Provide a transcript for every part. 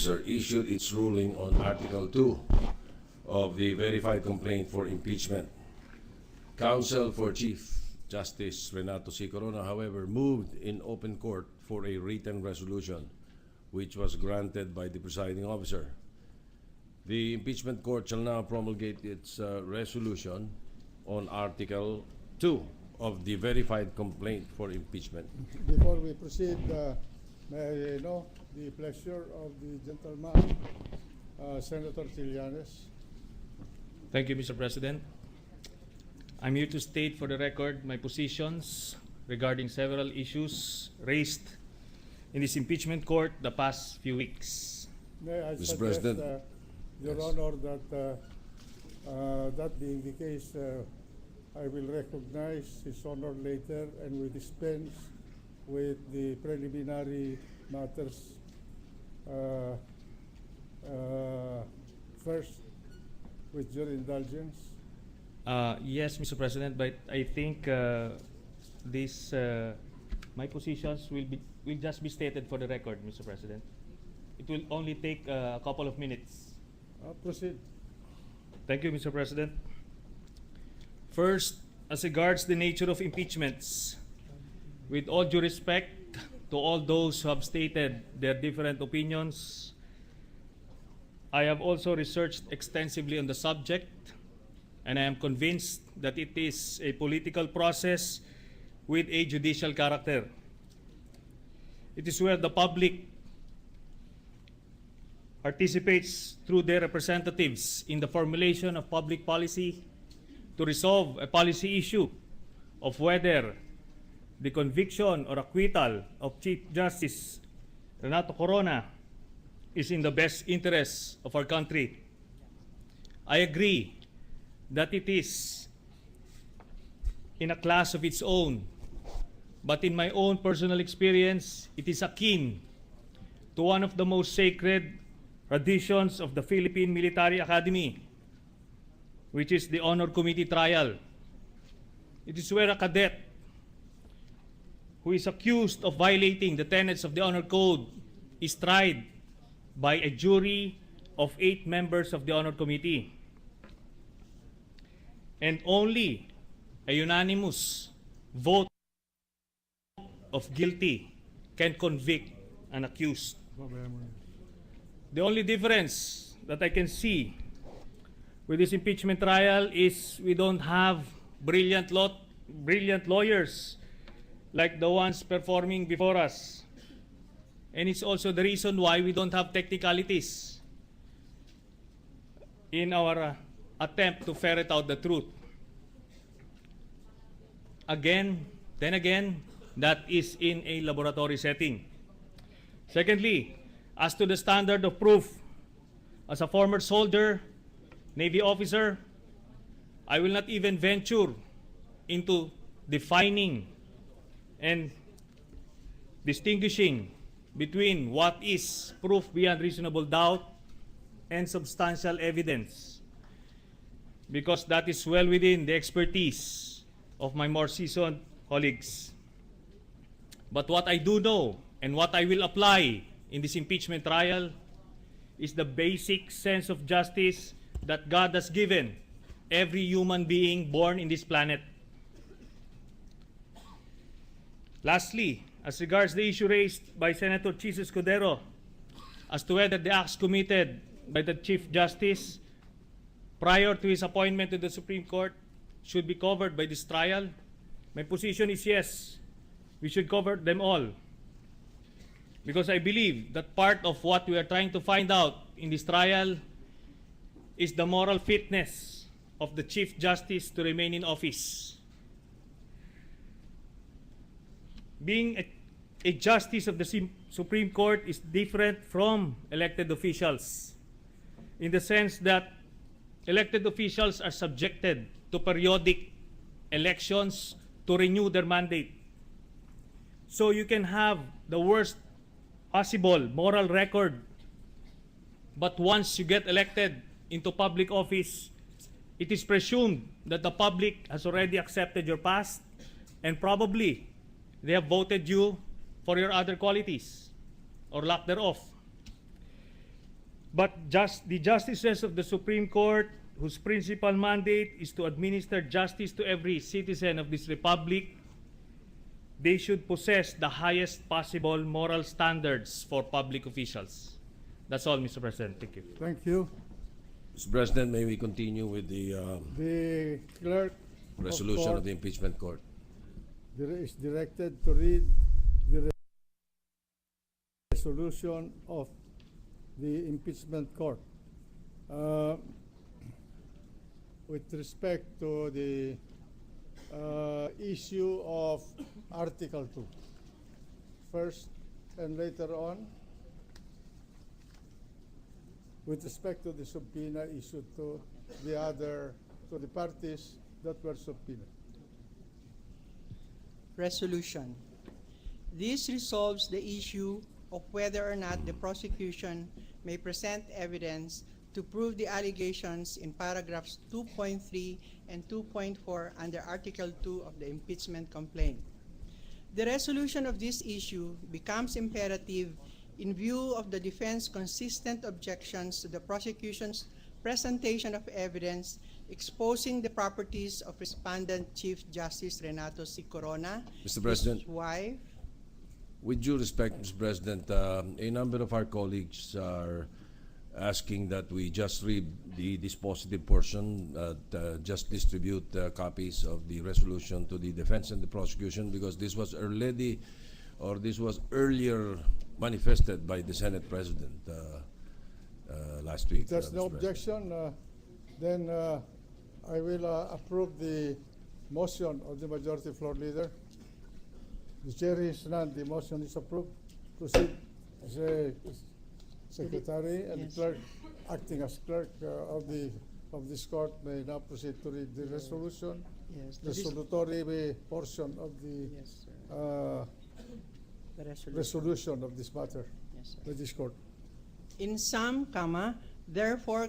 officer issued its ruling on Article 2 of the verified complaint for impeachment. Counsel for Chief Justice Renato C. Corona, however, moved in open court for a written resolution, which was granted by the presiding officer. The impeachment court shall now promulgate its resolution on Article 2 of the verified complaint for impeachment. Before we proceed, may I know the pleasure of the gentleman, Senator Trillanes. Thank you, Mr. President. I'm here to state for the record my positions regarding several issues raised in this impeachment court the past few weeks. May I Mr. suggest, President. Your Yes. Honor, that that being the case, I will recognize His Honor later and we dispense with the preliminary matters first, with your indulgence. Yes, Mr. President, but I think this my positions will just be stated for the record, Mr. President. It will only take a couple of minutes. Proceed. Thank you, Mr. President. First, as regards the nature of impeachments, with all due respect to all those who have stated their different opinions, I have also researched extensively on the subject, and I am convinced that it is a political process with a judicial character. It is where the public participates through their representatives in the formulation of public policy to resolve a policy issue of whether the conviction or acquittal of Chief Justice Renato Corona is in the best interests of our country. I agree that it is in a class of its own, but in my own personal experience, it is akin to one of the most sacred traditions of the Philippine Military Academy, which is the Honor Committee trial. It is where a cadet who is accused of violating the tenets of the Honor Code is tried by a jury of 8 members of the Honor Committee. And only a unanimous vote of guilty can convict an accused. The only difference that I can see with this impeachment trial is we don't have brilliant lawyers like the ones performing before us. And it's also the reason why we don't have technicalities in our attempt to ferret out the truth. Then again, that is in a laboratory setting. Secondly, as to the standard of proof, as a former soldier, Navy officer, I will not even venture into defining and distinguishing between what is proof beyond reasonable doubt and substantial evidence, because that is well within the expertise of my more seasoned colleagues. But what I do know and what I will apply in this impeachment trial is the basic sense of justice that God has given every human being born in this planet. Lastly, as regards the issue raised by Senator Chis Escudero as to whether the acts committed by the Chief Justice prior to his appointment to the Supreme Court should be covered by this trial, my position is yes, we should cover them all. Because I believe that part of what we are trying to find out in this trial is the moral fitness of the Chief Justice to remain in office. Being a justice of the Supreme Court is different from elected officials in the sense that elected officials are subjected to periodic elections to renew their mandate. So you can have the worst possible moral record, but once you get elected into public office, it is presumed that the public has already accepted your past and probably they have voted you for your other qualities or lack thereof. But the justices of the Supreme Court, whose principal mandate is to administer justice to every citizen of this republic, they should possess the highest possible moral standards for public officials. That's all, Mr. President. Thank you. Thank you. Mr. President, may we continue with the The clerk resolution of court the impeachment court? is directed to read the resolution of the impeachment court. With respect to the issue of Article 2. First and later on, with respect to the subpoena issued to the parties that were subpoenaed. Resolution. This resolves the issue of whether or not the prosecution may present evidence to prove the allegations in paragraphs 2.3 and 2.4 under Article 2 of the impeachment complaint. The resolution of this issue becomes imperative in view of the defense's consistent objections to the prosecution's presentation of evidence exposing the properties of respondent Chief Justice Renato C. Corona, Mr. President. his wife. With due respect, Mr. President, a number of our colleagues are asking that we just read the dispositive portion, just distribute copies of the resolution to the defense and the prosecution, because this was earlier manifested by the Senate President last week. If there's no Mr. President. objection, then I will approve the motion of the Majority Floor Leader. The chair is none. The motion is approved. Proceed, Secretary and Yes. Clerk, acting as clerk of this court, may now proceed to read the resolution, Yes, the resolutory portion of the Yes, sir. The resolution of this matter Yes, sir. by this court. In sum, therefore,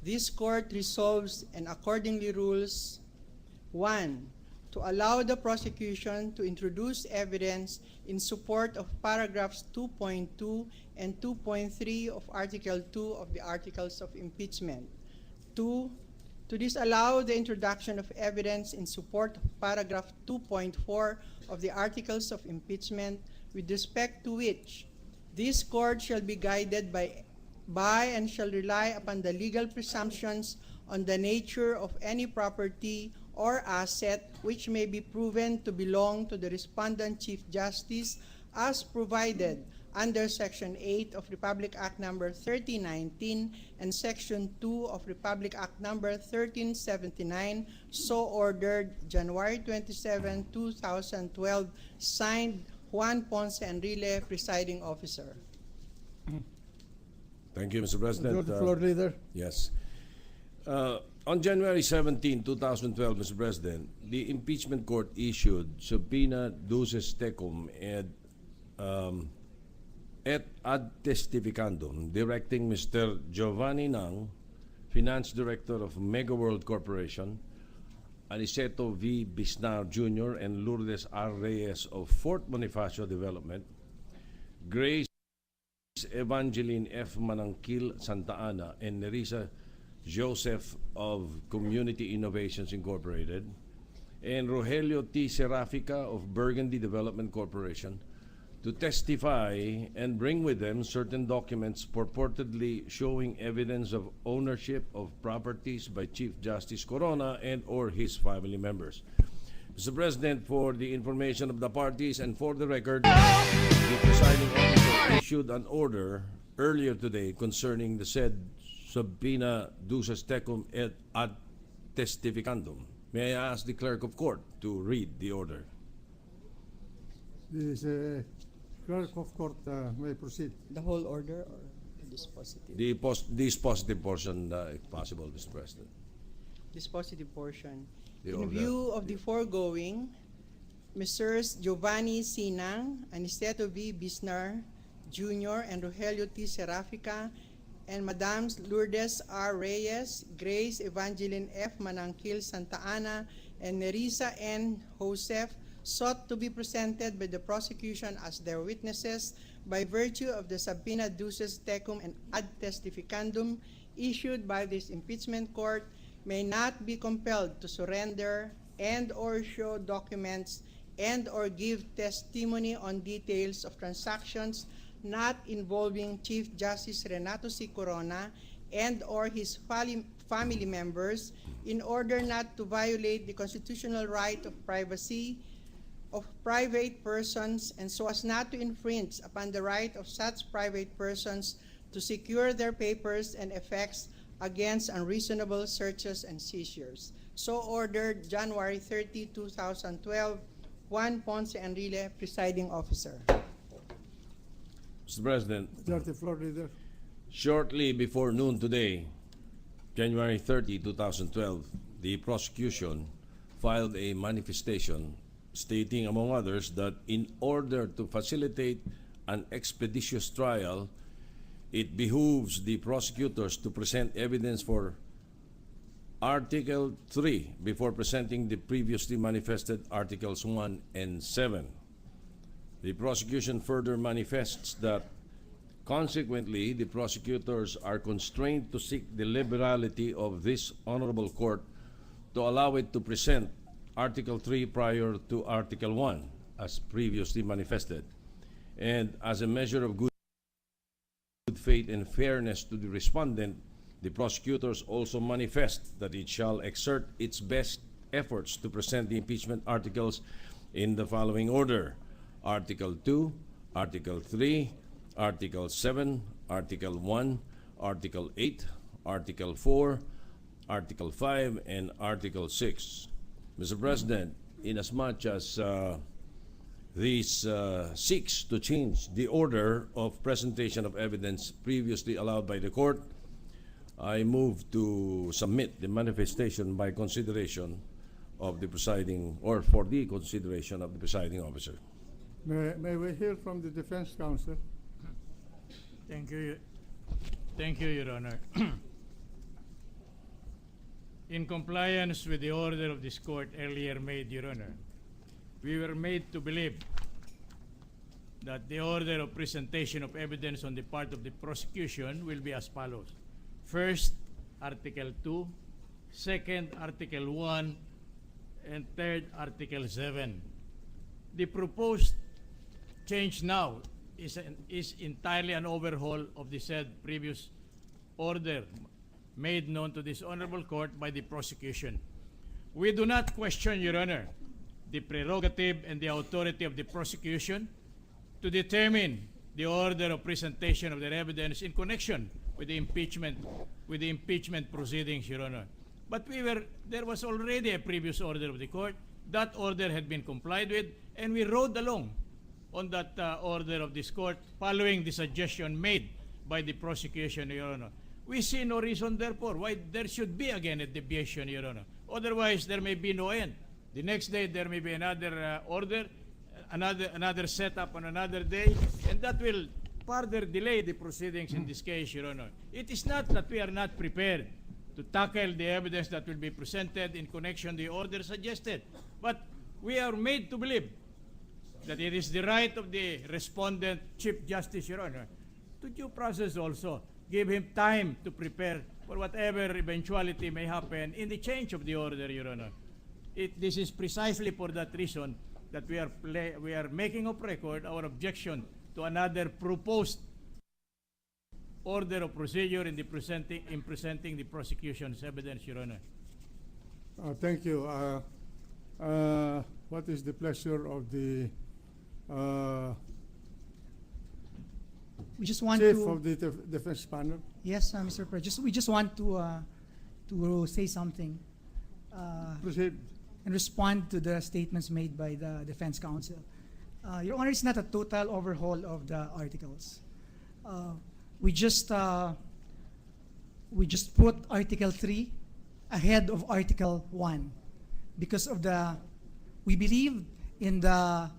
this court resolves and accordingly rules: 1. To allow the prosecution to introduce evidence in support of paragraphs 2.2 and 2.3 of Article 2 of the Articles of Impeachment. 2. To disallow the introduction of evidence in support of paragraph 2.4 of the Articles of Impeachment, with respect to which this court shall be guided by and shall rely upon the legal presumptions on the nature of any property or asset which may be proven to belong to the respondent Chief Justice as provided under Section 8 of Republic Act No. 1319 and Section 2 of Republic Act No. 1379, so ordered January 27, 2012, signed Juan Ponce Enrile, Presiding Officer. Thank you, Mr. President. Majority Floor Leader. Yes. On January 17, 2012, Mr. President, the impeachment court issued subpoena duces tecum et ad testificandum, directing Mr. Giovanni Nang, Finance Director of Mega World Corporation, Aniceto V. Bisnar Jr. and Lourdes R. Reyes of Fort Bonifacio Development, Grace Evangeline F. Manangkil Santa Ana, and Nerissa Joseph of Community Innovations Incorporated, and Rogelio T. Serafica of Burgundy Development Corporation to testify and bring with them certain documents purportedly showing evidence of ownership of properties by Chief Justice Corona and or his family members. Mr. President, for the information of the parties and for the record, the presiding officer issued an order earlier today concerning the said subpoena duces tecum et ad testificandum. May I ask the clerk of court to read the order? The clerk of court may proceed. The whole order or dispositive? This positive portion, if possible, Mr. President. Dispositive portion. The In order. view of the foregoing, Messrs. Giovanni C. Nang, Aniceto V. Bisnar Jr. and Rogelio T. Serafica, and Madams Lourdes R. Reyes, Grace Evangeline F. Manangkil Santa Ana, and Nerissa N. Joseph, sought to be presented by the prosecution as their witnesses by virtue of the subpoena duces tecum and ad testificandum issued by this impeachment court may not be compelled to surrender and or show documents and or give testimony on details of transactions not involving Chief Justice Renato C. Corona and or his family members in order not to violate the constitutional right of privacy of private persons and so as not to infringe upon the right of such private persons to secure their papers and effects against unreasonable searches and seizures. So ordered, January 30, 2012, Juan Ponce Enrile, Presiding Officer. Mr. President, Majority Floor Leader. shortly before noon today, January 30, 2012, the prosecution filed a manifestation stating, among others, that in order to facilitate an expeditious trial, it behooves the prosecutors to present evidence for Article 3 before presenting the previously manifested Articles 1 and 7. The prosecution further manifests that consequently, the prosecutors are constrained to seek the liberality of this honorable court to allow it to present Article 3 prior to Article 1 as previously manifested. And as a measure of good faith and fairness to the respondent, the prosecutors also manifest that it shall exert its best efforts to present the impeachment articles in the following order: Article 2, Article 3, Article 7, Article 1, Article 8, Article 4, Article 5, and Article 6. Mr. President, inasmuch as this seeks to change the order of presentation of evidence previously allowed by the court, I move to submit the manifestation by consideration of the presiding, or for the consideration of the presiding officer. May we hear from the Defense Counsel? Thank you, Your Honor. In compliance with the order of this court earlier made, Your Honor, we were made to believe that the order of presentation of evidence on the part of the prosecution will be as follows. First, Article 2, second, Article 1, and third, Article 7. The proposed change now is entirely an overhaul of the said previous order made known to this honorable court by the prosecution. We do not question, Your Honor, the prerogative and the authority of the prosecution to determine the order of presentation of their evidence in connection with the impeachment proceedings, Your Honor. But there was already a previous order of the court. That order had been complied with, and we rode along on that order of this court following the suggestion made by the prosecution, Your Honor. We see no reason, therefore, why there should be again a deviation, Your Honor. Otherwise, there may be no end. The next day, there may be another order, another setup on another day, and that will further delay the proceedings in this case, Your Honor. It is not that we are not prepared to tackle the evidence that will be presented in connection with the order suggested, but we are made to believe that it is the right of the respondent, Chief Justice, Your Honor, to due process also. Give him time to prepare for whatever eventuality may happen in the change of the order, Your Honor. This is precisely for that reason that we are making of record our objection to another proposed order of procedure in presenting the prosecution's evidence, Your Honor. Thank you. What is the pleasure of the We just want Chief to, of the Defense Panel? yes, Mr. President. We just want to say something Proceed. and respond to the statements made by the Defense Counsel. Your Honor, it's not a total overhaul of the articles. We just put Article 3 ahead of Article 1 because of we believe in the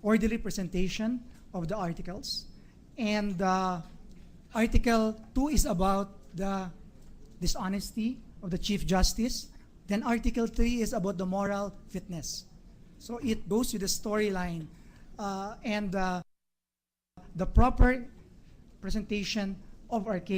orderly presentation of the articles. And Article 2 is about the dishonesty of the Chief Justice. Then Article 3 is about the moral fitness. So it goes with the storyline and the proper presentation of our case.